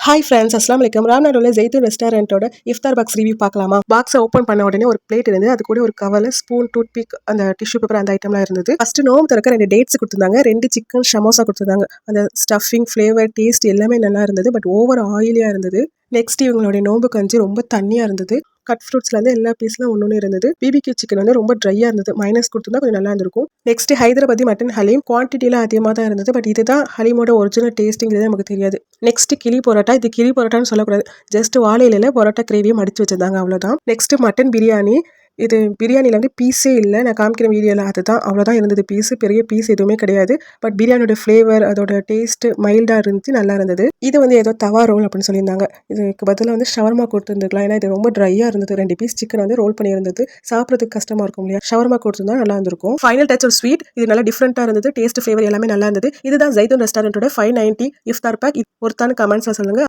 Hi friends, அஸ்லாம் வலைக்கம். ராம்நாடுல ஜெய்தூன் ரெஸ்டாரண்ட்டோட இஃப்தார் box review பார்க்கலாமா? பாக்ஸை ஓப்பன் பண்ண உடனே ஒரு பிளேட் இருந்து அது கூட ஒரு கவர்ல ஸ்பூன், டூத் பிக், அந்த டிஷ்யூ பேப்பர், அந்த ஐட்டம்லாம் இருந்தது. ஃபர்ஸ்ட் நோம்பு திறக்க 2 டேட்ஸ் கொடுத்துருந்தாங்க, 2 சிக்கன் ஷமோசா கொடுத்துருந்தாங்க. அந்த ஸ்டஃபிங், ஃப்ளேவர், டேஸ்ட் எல்லாமே நல்லா இருந்தது. பட் ஓவர் ஆயிலியா இருந்தது. நெக்ஸ்ட் இவங்களுடைய நோம்பு கஞ்சி ரொம்ப தண்ணியா இருந்தது. கட் ஃப்ரூட்ஸ்ல இருந்து எல்லா பீஸ்லாம் ஒன்று இருந்தது. பிபிக்யூ சிக்கன் வந்து ரொம்ப ட்ரையா இருந்தது. மைனஸ் கொடுத்துருந்தா கொஞ்சம் நல்லா இருந்திருக்கும். நெக்ஸ்ட் ஹைதராபாதி மட்டன் ஹலீம் குவான்டிட்டிலாம் அதிகமாக தான் இருந்தது. பட் இதுதான் ஹலீமோட ஒரிஜினல் டேஸ்ட்டுங்கிறது நமக்கு தெரியாது. நெக்ஸ்ட் கிளி பரோட்டா. இது கிளி பரோட்டான்னு சொல்லக்கூடாது, ஜஸ்ட் வாழை இலையில பரோட்டா கிரேவியை மடிச்சு வச்சிருந்தாங்க, அவ்வளோதான். Next mutton biryani. இது பிரியாணியில் வந்து பீஸே இல்லை, நான் காமிக்கிற வீடியோவில் அதுதான், அவ்வளோதான் இருந்தது பீஸு. பெரிய பீஸ் எதுவுமே கிடையாது. பட் பிரியாணியோட ஃப்ளேவர், அதோட டேஸ்ட் மைல்டாக இருந்துச்சு, நல்லா இருந்தது. இது வந்து ஏதோ தவா ரோல் அப்படின்னு சொல்லியிருந்தாங்க. இதுக்கு பதிலாக வந்து ஷவர்மா கொடுத்துருந்துருக்கலாம், ஏன்னா இது ரொம்ப ட்ரையாக இருந்தது. 2 பீஸ் சிக்கன் வந்து ரோல் பண்ணியிருந்தது. சாப்பிட்றதுக்கு கஷ்டமாக இருக்கும் இல்லையா, ஷவர்மா கொடுத்துருந்தா நல்லா இருந்திருக்கும். ஃபைனல் டச் ஒரு ஸ்வீட். இது நல்லா டிஃப்ரெண்ட்டாக இருந்தது. டேஸ்ட், ஃப்ளேவர் எல்லாமே நல்லா இருந்தது. இதுதான் ஜெய்தூன் ரெஸ்டாரண்ட்டோட 590 இஃப்தார் பேக். ஒருத்தான கமெண்ட்ஸாக சொல்லுங்க.